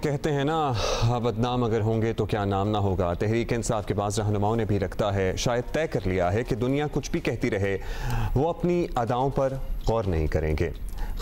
कहते हैं ना, बदनाम अगर होंगे तो क्या नाम ना होगा। तहरीक इंसाफ के बाद रहनुमाओं ने भी रखता है शायद तय कर लिया है कि दुनिया कुछ भी कहती रहे, वो अपनी अदाओं पर गौर नहीं करेंगे।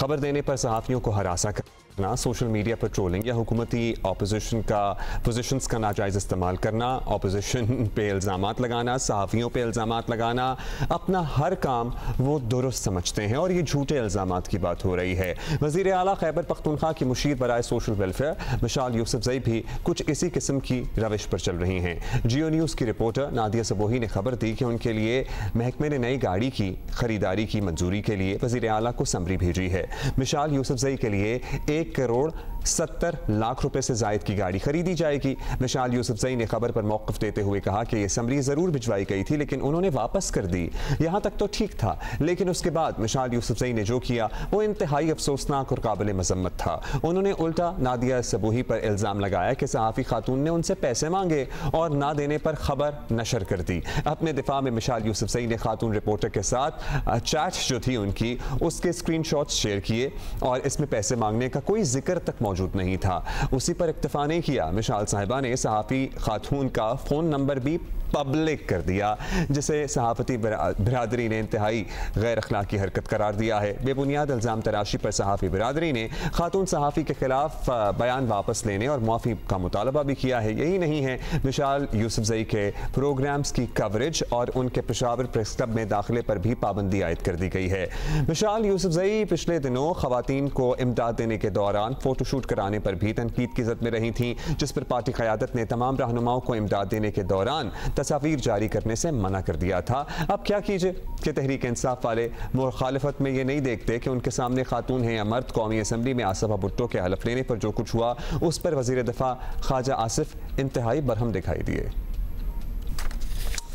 खबर देने पर सहाफ़ियों को हरासा करना, सोशल मीडिया पर ट्रोलिंग या हुकूमती अपोजिशन का पोजीशंस का नाजायज़ इस्तेमाल करना, अपोजिशन पे इल्ज़ामात लगाना, सहाफ़ियों पे इल्ज़ामात लगाना, अपना हर काम वो दुरुस्त समझते हैं और ये झूठे इल्ज़ामात की बात हो रही है। वज़ीर आला खैबर पख्तूनख्वा की मुशीर बराए सोशल वेलफेयर मिशाल यूसुफजई भी कुछ इसी किस्म की रविश पर चल रही हैं। जियो न्यूज़ की रिपोर्टर नादिया सबोही ने खबर दी कि उनके लिए महकमे ने नई गाड़ी की खरीदारी की मंजूरी के लिए वज़ीर आला को समरी भेजी है। मिशाल यूसुफजई के लिए 1,70,00,000 रुपए से जायद की गाड़ी खरीदी जाएगी। मिशाल यूसुफजई ने खबर पर मौक़िफ़ देते हुए कहा कि यह समरी ज़रूर भिजवाई गई थी लेकिन उन्होंने वापस कर दी। यहाँ तक तो ठीक था, लेकिन उसके बाद मिशाल यूसुफजई ने जो किया वो इंतहाई अफसोसनाक और काबिल मज़म्मत था। उन्होंने उल्टा नादिया सबोही पर इल्ज़ाम लगाया कि सहाफ़ी खातून ने उनसे पैसे मांगे और ना देने पर खबर नशर कर दी। अपने दिफा में मिशाल यूसुफजई ने खातून रिपोर्टर के साथ चैट जो थी उनकी, उसके स्क्रीनशॉट्स शेयर किए और इसमें पैसे मांगने का कोई जिक्र तक मौजूद नहीं था। उसी पर इक्तफा नहीं किया, मिशाल साहिबा ने सहाफ़ी खातून का फ़ोन नंबर भी पब्लिक कर दिया, जिसे सहाफ़ती बिरादरी ने इंतहाई गैर अखलाकी हरकत करार दिया है। बेबुनियाद इल्ज़ाम तराशी पर सहाफ़ी बिरादरी ने खातून सहाफ़ी के खिलाफ बयान वापस लेने और मुआफ़ी का मुतालबा भी किया है। यही नहीं है, मिशाल यूसुफजई के प्रोग्राम्स की कवरेज और उनके पेशावर प्रेस क्लब में दाखिले पर भी पाबंदी आयद कर दी गई है। मिशाल यूसुफजई पिछले दिनों ख़वातीन को इमदाद देने के दौरान फ़ोटोशूट कराने पर भी तनकीद की ज़द में रही थीं, जिस पर पार्टी क़यादत ने तमाम रहनुमाओं को इमदाद देने के दौरान तस्वीर जारी करने से मना कर दिया था। अब क्या कीजिए कि तहरीक इंसाफ वाले मुखालिफत में ये नहीं देखते कि उनके सामने खातून हैं या मर्द। कौमी असम्बली में आसिफा भुट्टो के हलफ लेने पर जो कुछ हुआ उस पर वज़ीर दिफा ख्वाजा आसिफ इंतहाई बरहम दिखाई दिए।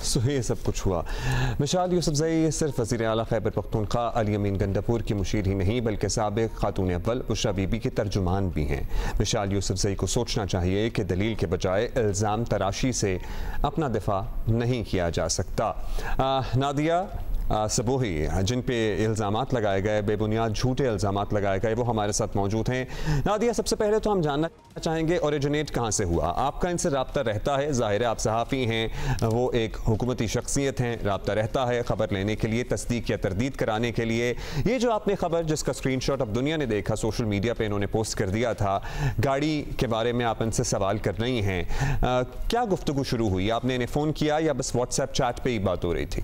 सो ये सब कुछ हुआ। मिशाल यूसुफजई सिर्फ वज़ीर आला खैबर पख्तूनख्वा अली अमीन गंडापुर की मुशीर ही नहीं बल्कि साबिक़ खातून अव्वल बुशरा बीबी के तर्जुमान भी हैं। मिशाल यूसुफजई को सोचना चाहिए कि दलील के बजाय इल्ज़ाम तराशी से अपना दिफा नहीं किया जा सकता। नादिया सबोही जिन पे इल्ज़ामात लगाए गए, बेबुनियाद झूठे इल्ज़ामात लगाए गए, वो हमारे साथ मौजूद हैं। नादिया, सबसे पहले तो हम जानना चाहेंगे ओरिजिनेट कहाँ से हुआ? आपका इनसे रब्ता रहता है? ज़ाहिर है आप सहाफ़ी हैं, वो एक हुकूमती शख्सियत हैं, रब्ता रहता है खबर लेने के लिए, तस्दीक या तरदीद कराने के लिए। ये जो आपने खबर जिसका स्क्रीनशॉट अब दुनिया ने देखा, सोशल मीडिया पे इन्होंने पोस्ट कर दिया था, गाड़ी के बारे में आप इनसे सवाल कर रही हैं, क्या गुफ्तगू शुरू हुई? आपने इन्हें फ़ोन किया या बस व्हाट्सएप चैट पर ही बात हो रही थी?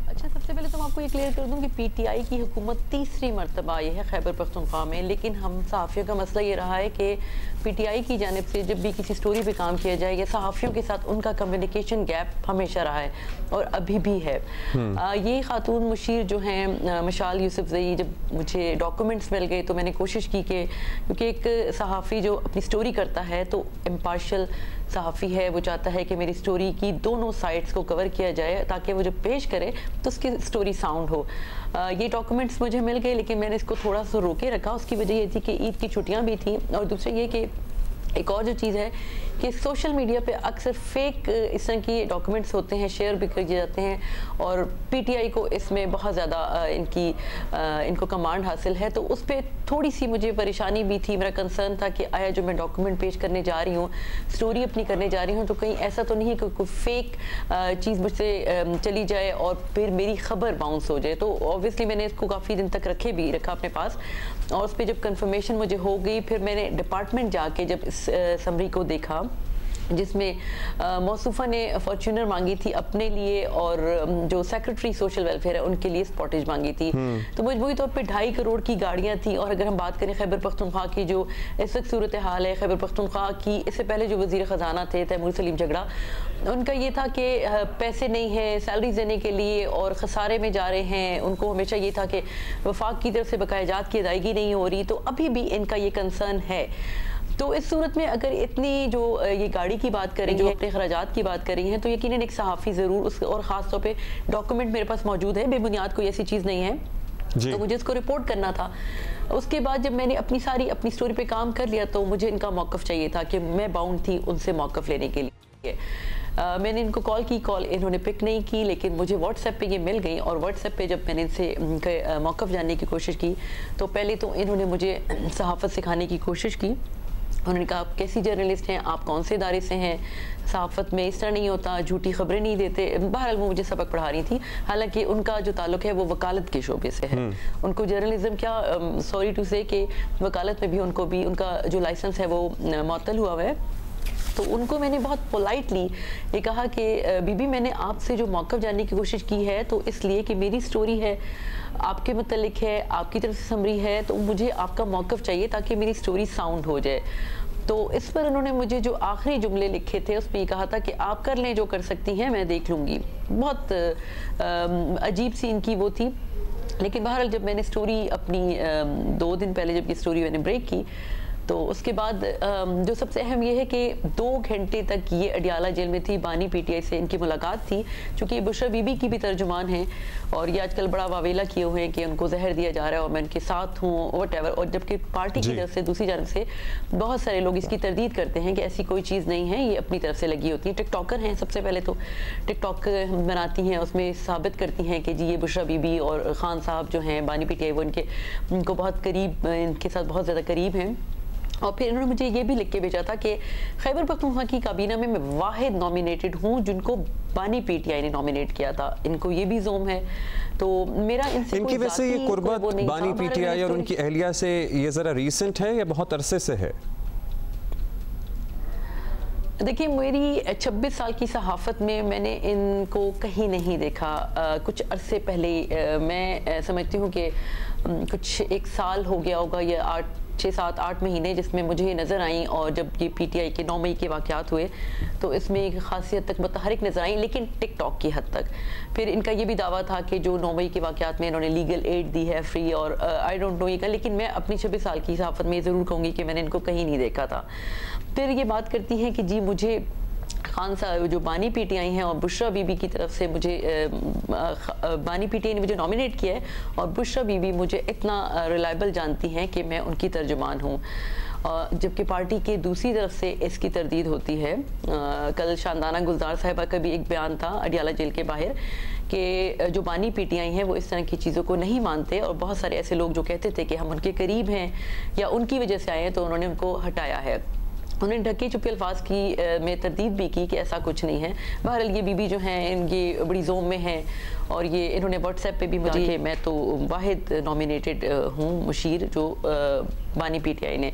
अच्छा, सबसे पहले तो मैं आपको ये क्लियर कर दूं कि पीटीआई की हुकूमत तीसरी मरतबा आई है खैबर पख्तूनख्वा में, लेकिन हम सहाफ़ियों का मसला ये रहा है कि पीटीआई की जानिब से जब भी किसी स्टोरी पे काम किया जाए या सहाफ़ियों के साथ उनका कम्युनिकेशन गैप हमेशा रहा है और अभी भी है। ये खातून मुशीर जो हैं मिशाल यूसुफजई, जब मुझे डॉक्यूमेंट्स मिल गए तो मैंने कोशिश की कि क्योंकि एक सहाफ़ी जो अपनी स्टोरी करता है तो इम्पार्शल सहाफ़ी है, वो चाहता है कि मेरी स्टोरी की दोनों साइड्स को कवर किया जाए ताकि वो जब पेश करे तो उसकी स्टोरी साउंड हो। ये डॉक्यूमेंट्स मुझे मिल गए लेकिन मैंने इसको थोड़ा सा रोके रखा। उसकी वजह ये थी कि ईद की छुट्टियां भी थी और दूसरा ये कि एक और जो चीज़ है कि सोशल मीडिया पे अक्सर फेक इस तरह की डॉक्यूमेंट्स होते हैं, शेयर भी किए जाते हैं और पीटीआई को इसमें बहुत ज़्यादा इनको कमांड हासिल है, तो उस पर थोड़ी सी मुझे परेशानी भी थी। मेरा कंसर्न था कि आया जो मैं डॉक्यूमेंट पेश करने जा रही हूँ, स्टोरी अपनी करने जा रही हूँ, तो कहीं ऐसा तो नहीं है कि कोई फेक चीज़ मुझसे चली जाए और फिर मेरी खबर बाउंस हो जाए। तो ऑब्वियसली मैंने इसको काफ़ी दिन तक रखा अपने पास और उस पर जब कंफर्मेशन मुझे हो गई, फिर मैंने डिपार्टमेंट जाके जब इस समरी को देखा जिसमें मौसूफ़ा ने फॉर्च्यूनर मांगी थी अपने लिए और जो सेक्रेटरी सोशल वेलफेयर है उनके लिए स्पॉटेज मांगी थी, तो मजबूरी तौर पे 2.5 करोड़ की गाड़ियां थी। और अगर हम बात करें खैबर पख्तूनख्वा की जो इस वक्त सूरत हाल है, खैबर पख्तूनख्वा की इससे पहले जो वज़ीर ख़जाना थे तैमूर सलीम झगड़ा, उनका ये था कि पैसे नहीं है सैलरीज देने के लिए और खसारे में जा रहे हैं। उनको हमेशा ये था कि वफाक की तरफ से बकायाजात की अदायगी नहीं हो रही, तो अभी भी इनका ये कंसर्न है। तो इस सूरत में अगर इतनी जो ये गाड़ी की बात करें, जो अपने खराजात की बात करी हैं, तो यकीनन एक सहाफ़ी ज़रूर उस और ख़ास तौर पे डॉक्यूमेंट मेरे पास मौजूद है, बेबुनियाद कोई ऐसी चीज़ नहीं है, तो मुझे इसको रिपोर्ट करना था। उसके बाद जब मैंने अपनी स्टोरी पे काम कर लिया तो मुझे इनका मौक़िफ़ चाहिए था कि मैं बाउंड थी उनसे मौक़िफ़ लेने के लिए। मैंने इनको कॉल की, कॉल इन्होंने पिक नहीं की, लेकिन मुझे व्हाट्सएप पे ये मिल गई। और व्हाट्सएप पे जब मैंने इनसे मौक़िफ़ जानने की कोशिश की तो पहले तो इन्होंने मुझे सहाफ़त सिखाने की कोशिश की। उन्होंने कहा आप कैसी जर्नलिस्ट हैं, आप कौन से इदारे से हैं, सहाफ़त में इस तरह नहीं होता, झूठी खबरें नहीं देते। बहरहाल वो मुझे सबक पढ़ा रही थी, हालांकि उनका जो ताल्लुक है वो वकालत के शोबे से है। उनको जर्नलिज्म क्या, सॉरी टू से कि वकालत में भी उनको भी उनका जो लाइसेंस है वो मुअत्तल हुआ है। तो उनको मैंने बहुत पोलाइटली ये कहा कि बीबी मैंने आपसे जो मौक़िफ़ जानने की कोशिश की है तो इसलिए कि मेरी स्टोरी है, आपके मतलब है, आपकी तरफ से समरी है, तो मुझे आपका मौक़िफ़ चाहिए ताकि मेरी स्टोरी साउंड हो जाए। तो इस पर उन्होंने मुझे जो आखिरी जुमले लिखे थे उसमें ये कहा था कि आप कर लें जो कर सकती हैं, मैं देख लूँगी। बहुत अजीब सी इनकी वो थी। लेकिन बहरहाल जब मैंने स्टोरी अपनी 2 दिन पहले जब ये स्टोरी मैंने ब्रेक की तो उसके बाद जो सबसे अहम ये है कि 2 घंटे तक ये अडियाला जेल में थी। बानी पीटीआई से इनकी मुलाकात थी, चूँकि बुशरा बीबी की भी तर्जुमान हैं और ये आजकल बड़ा वावेला किए हुए हैं कि उनको जहर दिया जा रहा है और मैं उनके साथ हूँ वटेवर। और जबकि पार्टी की तरफ से दूसरी जानब से बहुत सारे लोग इसकी तरदीद करते हैं कि ऐसी कोई चीज़ नहीं है, ये अपनी तरफ से लगी होती है। टिकटॉकर हैं, सबसे पहले तो टिकटॉक बनाती हैं, उसमें साबित करती हैं कि जी ये बुशरा बीबी और ख़ान साहब जो हैं बानी पीटीआई वो इनको बहुत करीब, इनके साथ बहुत ज़्यादा करीब हैं। और फिर इन्होंने मुझे ये भी लिख के भेजा था कि खैबर पख्तूनख्वा की काबीना में मैं वाहिद नॉमिनेटेड हूँ जिनको बानी पीटीआई ने नॉमिनेट किया था। इनको ये भी जोम है। तो मेरा इनकी वैसे ये कुर्बत बानी पीटीआई और उनकी अहलिया से ये ज़रा रीसेंट है या बहुत अरसे से है? देखिए मेरी 26 साल की सहाफ़त में मैंने इनको कहीं नहीं देखा। कुछ अरसे पहले मैं समझती हूँ कि कुछ 1 साल हो गया होगा या 6, 7, 8 महीने जिसमें मुझे ये नज़र आई। और जब ये पीटीआई के 9 मई के वाक़यात हुए तो इसमें एक ख़ासी हद तक मुतहरिक नज़र आई, लेकिन टिकटॉक की हद तक। फिर इनका ये भी दावा था कि जो 9 मई के वाक़यात में इन्होंने लीगल एड दी है फ्री और आई डोंट नो ये का, लेकिन मैं अपनी 26 साल की सहाफ़त में ज़रूर कहूँगी कि मैंने इनको कहीं नहीं देखा था। फिर ये बात करती हैं कि जी मुझे खान साहब जो बानी पीटीआई हैं और बुशरा बीबी की तरफ से मुझे बानी पीटीआई ने मुझे नॉमिनेट किया है और बुशरा बीबी मुझे इतना रिलायबल जानती हैं कि मैं उनकी तर्जुमान हूँ। जबकि पार्टी के दूसरी तरफ से इसकी तरदीद होती है। कल शानदाना गुलजार साहिबा का भी एक बयान था अडियाला जेल के बाहर कि जो बानी पीटीआई हैं वो इस तरह की चीज़ों को नहीं मानते और बहुत सारे ऐसे लोग जो कहते थे कि हम उनके करीब हैं या उनकी वजह से आए हैं तो उन्होंने उनको हटाया है। उन्होंने ढके छुपे अल्फाज की में तरदीद भी की कि ऐसा कुछ नहीं है। बहरहाल ये बीबी जो हैं इनकी बड़ी जोम में हैं और ये इन्होंने व्हाट्सएप पे भी मुझे कि मैं तो वाहिद नॉमिनेटेड हूँ मुशीर जो बानी पीटीआई ने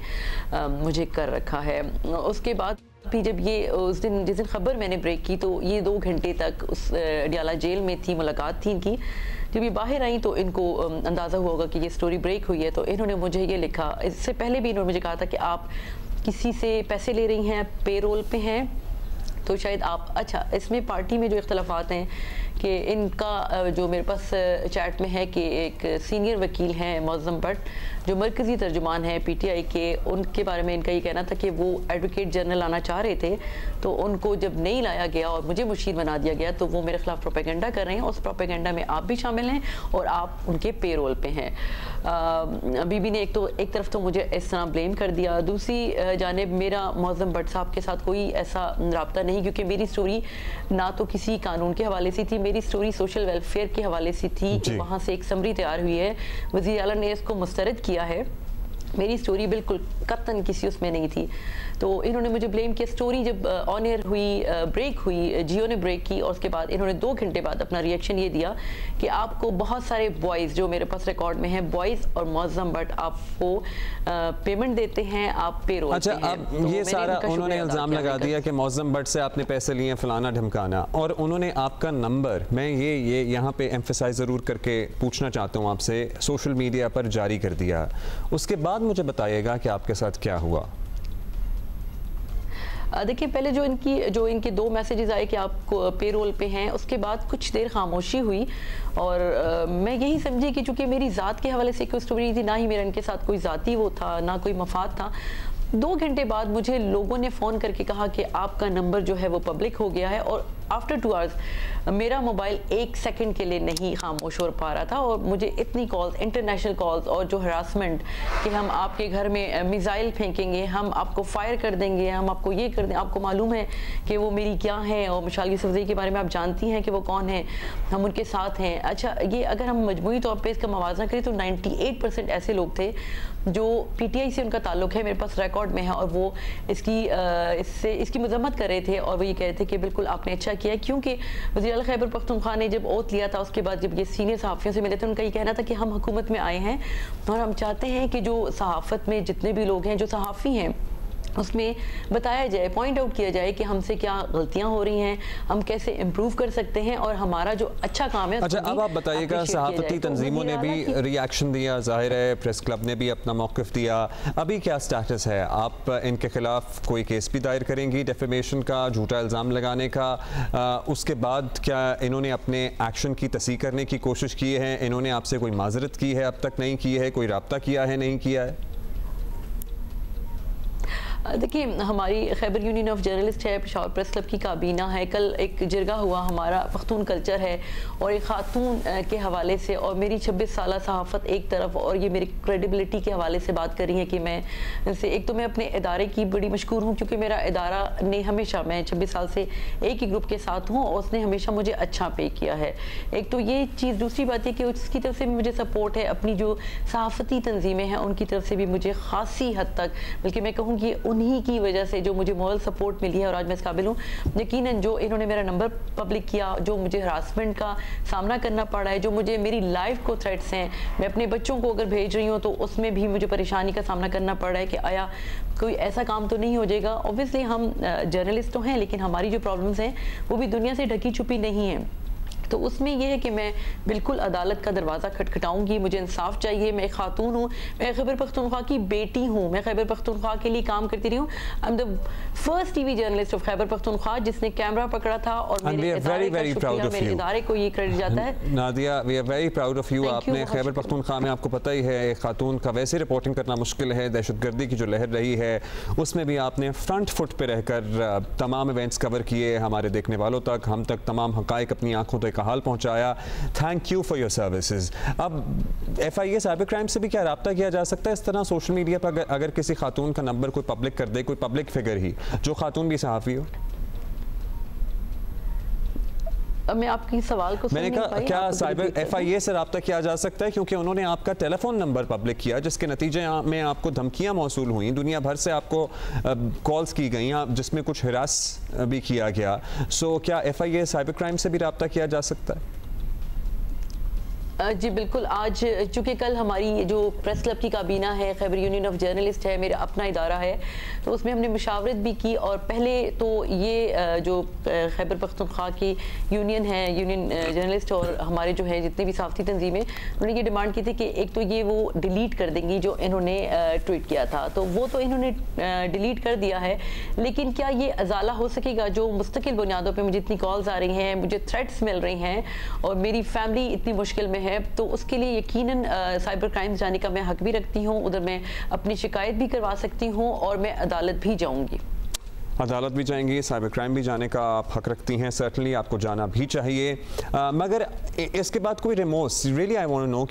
मुझे कर रखा है। उसके बाद भी जब ये उस दिन जिस दिन खबर मैंने ब्रेक की तो ये 2 घंटे तक उस अडियाला जेल में थी, मुलाकात थी इनकी। जब ये बाहर आई तो इनको अंदाज़ा हुआ होगा कि ये स्टोरी ब्रेक हुई है तो इन्होंने मुझे ये लिखा। इससे पहले भी इन्होंने मुझे कहा था कि आप किसी से पैसे ले रही हैं, पेरोल पे हैं, तो शायद आप, अच्छा इसमें पार्टी में जो इख्तलाफात हैं कि इनका जो मेरे पास चैट में है कि एक सीनियर वकील हैं मौज़म भट्ट जो मरकज़ी तर्जुमान हैं पीटीआई के, उनके बारे में इनका ये कहना था कि वो एडवोकेट जनरल लाना चाह रहे थे तो उनको जब नहीं लाया गया और मुझे मुशीर बना दिया गया तो वो मेरे खिलाफ प्रोपेगेंडा कर रहे हैं। उस प्रोपेगेंडा में आप भी शामिल हैं और आप उनके पेरोल पे हैं। बीबी ने एक तरफ तो मुझे इस तरह ब्लेम कर दिया, दूसरी जानिब मेरा मौज़म भट्ट साहब के साथ कोई ऐसा रब्ता नहीं क्योंकि मेरी स्टोरी ना तो किसी कानून के हवाले से थी, मेरी स्टोरी सोशल वेलफेयर के हवाले से थी। वहाँ से एक समरी तैयार हुई है, वज़ीर आला ने इसको मुस्तरद किया है। मेरी स्टोरी बिल्कुल कतन किसी उसमें नहीं थी। तो इन्होंने मुझे ब्लेम किया। स्टोरी जब ऑन एयर हुई, ब्रेक हुई, जियो ने ब्रेक की और उसके बाद इन्होंने 2 घंटे बाद अपना रिएक्शन ये दिया कि आपको बहुत सारे बॉयज़ जो मेरे पास रिकॉर्ड में हैं, बॉयज़ और मौज़म भट्ट आपको पेमेंट देते हैं, आप पेरोल। अच्छा, अब तो ये सारा उन्होंने इल्ज़ाम लगा दिया कि मौज़म भट्ट से आपने पैसे लिए फलाना ढमकाना, और उन्होंने आपका नंबर, मैं ये यहाँ पे एम्फसाइज ज़रूर करके पूछना चाहता हूँ आपसे, सोशल मीडिया पर जारी कर दिया। उसके बाद मुझे बताइएगा कि आपके साथ क्या हुआ। देखिए पहले जो इनके 2 मैसेजेस आए कि आप पेरोल पे हैं, उसके बाद कुछ देर खामोशी हुई और मैं यही समझी कि चूँकि मेरी ज़ात के हवाले से कोई स्टोरी थी, ना ही मेरा इनके साथ कोई ज़ाती वो था, ना कोई मफाद था। 2 घंटे बाद मुझे लोगों ने फ़ोन करके कहा कि आपका नंबर जो है वो पब्लिक हो गया है और आफ्टर 2 आवर्स मेरा मोबाइल 1 सेकंड के लिए नहीं खामोश हो पा रहा था और मुझे इतनी कॉल्स, इंटरनेशनल कॉल्स और जो हरासमेंट कि हम आपके घर में मिसाइल फेंकेंगे, हम आपको फायर कर देंगे, हम आपको ये कर देंगे। आपको मालूम है कि वो मेरी क्या है और मिसाल यूसुफजई के बारे में आप जानती हैं कि वो कौन है, हम उनके साथ हैं। अच्छा, ये अगर हम मजमूई तौर पर इसका मवाजना करें तो 98% ऐसे लोग थे जो PTI से उनका ताल्लुक है, मेरे पास रिकॉर्ड में है, और वो इसकी मजम्मत कर रहे थे और वो ये कह रहे थे कि बिल्कुल आपने अच्छा किया, क्योंकि वज़ीर आला खैबर पख्तूनख्वा ने जब ओथ लिया था उसके बाद जब ये सीनियर सहाफ़ियों से मिले थे, उनका ये कहना था कि हम हुकूमत में आए हैं और हम चाहते हैं कि जो सहाफ़त में जितने भी लोग हैं, जो सहाफ़ी हैं, उसमें बताया जाए, पॉइंट आउट किया जाए कि हमसे क्या गलतियां हो रही हैं, हम कैसे इम्प्रूव कर सकते हैं और हमारा जो अच्छा काम है। अच्छा, अब आप बताइएगा, सहाफ़ती तंजीमों ने भी रिएक्शन दिया, जाहिर है प्रेस क्लब ने भी अपना मौक़िफ़ दिया, अभी क्या स्टेटस है? आप इनके खिलाफ कोई केस भी दायर करेंगी डिफेमेशन का, झूठा इल्ज़ाम लगाने का? उसके बाद क्या इन्होंने अपने एक्शन की तस्दीक करने की कोशिश की है? इन्होंने आपसे कोई माजरत की है? अब तक नहीं की है? कोई रब्ता किया है, नहीं किया है? देखिए, हमारी खैबर यूनियन ऑफ जर्नलिस्ट है, पेशावर प्रेस क्लब की काबीना है, कल एक जिरगा हुआ, हमारा पख्तून कल्चर है और एक खातून के हवाले से और मेरी 26 साल सहाफ़त एक तरफ और ये मेरी क्रेडिबिलिटी के हवाले से बात कर रही है कि मैं इनसे, एक तो मैं अपने इदारे की बड़ी मशकूर हूँ क्योंकि मेरा इदारा ने हमेशा, मैं 26 साल से एक ही ग्रुप के साथ हूँ और उसने हमेशा मुझे अच्छा पे किया है। एक तो ये चीज़, दूसरी बात है कि उसकी तरफ से भी मुझे सपोर्ट है, अपनी जो सहाफ़ती तंजीमें हैं उनकी तरफ से भी मुझे खासी हद तक, बल्कि मैं कहूँ कि उन्हीं की वजह से जो मुझे मॉरल सपोर्ट मिली है और आज मैं इस काबिल हूँ। यकीनन जो इन्होंने मेरा नंबर पब्लिक किया, जो मुझे हरासमेंट का सामना करना पड़ा है, जो मुझे मेरी लाइफ को थ्रेट्स हैं, मैं अपने बच्चों को अगर भेज रही हूँ तो उसमें भी मुझे परेशानी का सामना करना पड़ रहा है कि आया कोई ऐसा काम तो नहीं हो जाएगा। ऑब्वियसली हम जर्नलिस्ट तो हैं लेकिन हमारी जो प्रॉब्लम्स हैं वो भी दुनिया से ढकी छुपी नहीं है। तो उसमें यह है कि मैं बिल्कुल अदालत का दरवाज़ा खटखटाऊंगी, मुझे इंसाफ चाहिए। मैं एक खातून हूँ, मैं खैबर पख्तूनख्वा की बेटी हूँ, मैं खैबर पख्तूनख्वा के लिए काम करती रही हूँ। I am the first TV journalist of Khyber Pakhtunkhwa जिसने कैमरा पकड़ा था और मेरे इदारे को ये क्रेडिट जाता है। Nadia, we are very proud of you. आपने खैबर पख्तूनख्वा में, आपको पता ही है, एक खातून का वैसे रिपोर्टिंग करना मुश्किल है, दहशतगर्दी की जो लहर रही है उसमें भी आपने फ्रंट फुट पर रहकर तमाम इवेंट्स कवर किए, हमारे देखने वालों तक, हम तक तमाम हक़ाइक़ अपनी आंखों तक हाल पहुंचाया। Thank you for your services. अब FIA साइबर क्राइम से भी क्या रब्ता किया जा सकता है इस तरह सोशल मीडिया पर, अगर किसी खातून का नंबर कोई पब्लिक कर दे, कोई पब्लिक फिगर ही, जो खातून भी सहाफ़ी हो? अब मैं आपकी सवाल को मैंने कहा क्या साइबर FIA से रब्ता किया जा सकता है, क्योंकि उन्होंने आपका टेलीफोन नंबर पब्लिक किया जिसके नतीजे में आपको धमकियां मौसूल हुई, दुनिया भर से आपको कॉल्स की गई जिसमें कुछ हिरास भी किया गया। सो क्या FIA साइबर क्राइम से भी रब्ता किया जा सकता है? जी बिल्कुल। आज चूँकि कल हमारी जो प्रेस क्लब की काबीना है, खैबर यूनियन ऑफ जर्नलिस्ट है, मेरा अपना इदारा है, तो उसमें हमने मुशावरत भी की। और पहले तो ये जो खैबर पख्तूनख्वा की यूनियन है, यूनियन जर्नलिस्ट और हमारे जो है जितनी भी सहाफ़ती तंजीमें, उन्होंने ये डिमांड की थी कि एक तो ये वो डिलीट कर देंगी जो इन्होंने ट्वीट किया था, तो वो तो इन्होंने डिलीट कर दिया है। लेकिन क्या ये अजाला हो सकेगा? जो मुस्तकिल बुनियादों पर मुझे इतनी कॉल्स आ रही हैं, मुझे थ्रेट्स मिल रही हैं और मेरी फैमिली इतनी मुश्किल में है, तो उसके लिए यकीनन साइबर क्राइम्स जाने का मैं हक भी रखती हूँ, उधर मैं अपनी शिकायत भी करवा सकती हूँ और मैं अदालत भी जाऊँगी। अदालत भी जाएंगी, साइबर क्राइम भी जाने का आप हक रखती हैं, सर्टनली आपको जाना भी चाहिए। मगर इसके बाद कोई remorse, really I want to know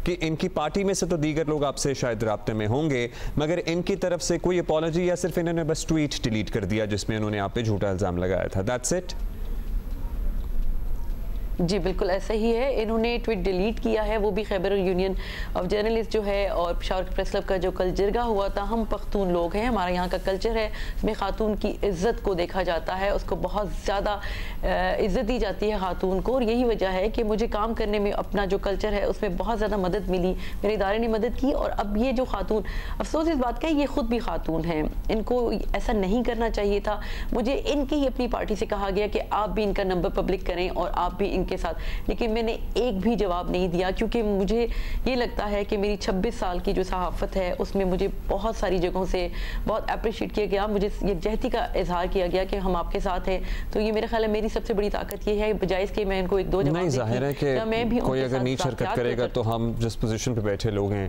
कि इनकी पार्टी में से तो दीगर लोग आपसे शायद राब्ते में होंगे, मगर इनकी तरफ से कोई अपॉलॉजी या सिर्फ इन्होंने बस ट्वीट डिलीट कर दिया जिसमें उन्होंने आप पे झूठा इल्ज़ाम लगाया था, दैट्स इट? जी बिल्कुल ऐसा ही है, इन्होंने ट्वीट डिलीट किया है, वो भी खैबर यूनियन ऑफ जर्नलिस्ट जो है और पेशावर प्रेस क्लब का जो कल जिरगा हुआ था। हम पख्तून लोग हैं, हमारा यहाँ का कल्चर है, उसमें खातून की इज़्ज़त को देखा जाता है, उसको बहुत ज़्यादा इज़्ज़त दी जाती है खातून को, और यही वजह है कि मुझे काम करने में अपना जो कल्चर है उसमें बहुत ज़्यादा मदद मिली, मेरे इदारे ने मदद की। और अब ये जो खातून, अफसोस इस बात का है ये ख़ुद भी खातून हैं, इनको ऐसा नहीं करना चाहिए था। मुझे इनकी ही अपनी पार्टी से कहा गया कि आप भी इनका नंबर पब्लिक करें और आप भी उनके साथ, लेकिन मैंने एक भी जवाब नहीं दिया, क्योंकि मुझे ये लगता है कि मेरी 26 साल की जो सहाफ़त है उसमें मुझे बहुत सारी जगहों से बहुत अप्रिशिएट किया गया, मुझे यकजहती का इजहार किया गया कि हम आपके साथ हैं। तो ये मेरे ख्याल है मेरी सबसे बड़ी ताकत ये है, बजाय इसके मैं इनको एक दो जवाब नहीं, जाहिर है कि मैं भी कोई अगर नीच हरकत करेगा तो हम जिस पोजीशन पे बैठे लोग हैं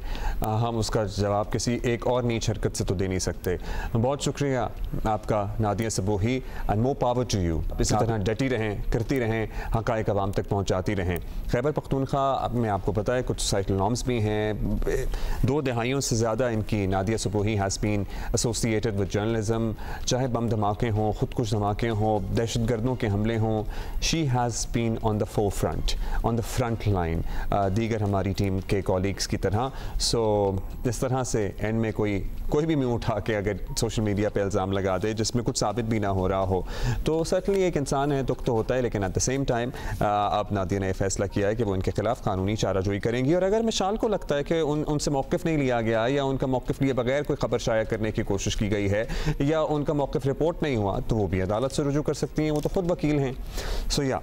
हम उसका जवाब किसी एक और नीच हरकत से तो दे नहीं सकते। बहुत शुक्रिया आपका Nadia Sabuhi, and more power to you. इसी तरह डटी रहें, करती रहें, हक़ाइक़ अवाम तक पहुँचाती रहें। खैबर पख्तूनख्वा में आपको पता है कुछ सोसाइटल नॉर्म्स भी हैं, 2 दहाइयों से ज़्यादा इनकी Nadia Sabuhi has been associated with journalism, चाहे बम धमाके हों, खुदकुश धमाके हों, दहशतगर्दों के हमले हों, she has been on the forefront, on the front line, दीगर हमारी टीम के कॉलीग्स की तरह। सो इस तरह से एंड में कोई भी मुँह उठा के अगर सोशल मीडिया पे इल्ज़ाम लगा दे जिसमें कुछ साबित भी ना हो रहा हो तो सर्टनली एक इंसान है, दुख तो होता है, लेकिन एट द सेम टाइम अब नादिया ने फैसला किया है कि वो इनके खिलाफ कानूनी चाराजोई करेंगी, और अगर मिशाल को लगता है कि उनसे मौक़िफ़ नहीं लिया गया या उनका मौक़िफ़ लिए बगैर कोई खबर शाया करने की कोशिश की गई है या उनका मौक़िफ़ रिपोर्ट नहीं हुआ तो वो भी अदालत से रुजू कर सकती हैं, वो तो खुद वकील हैं। सो या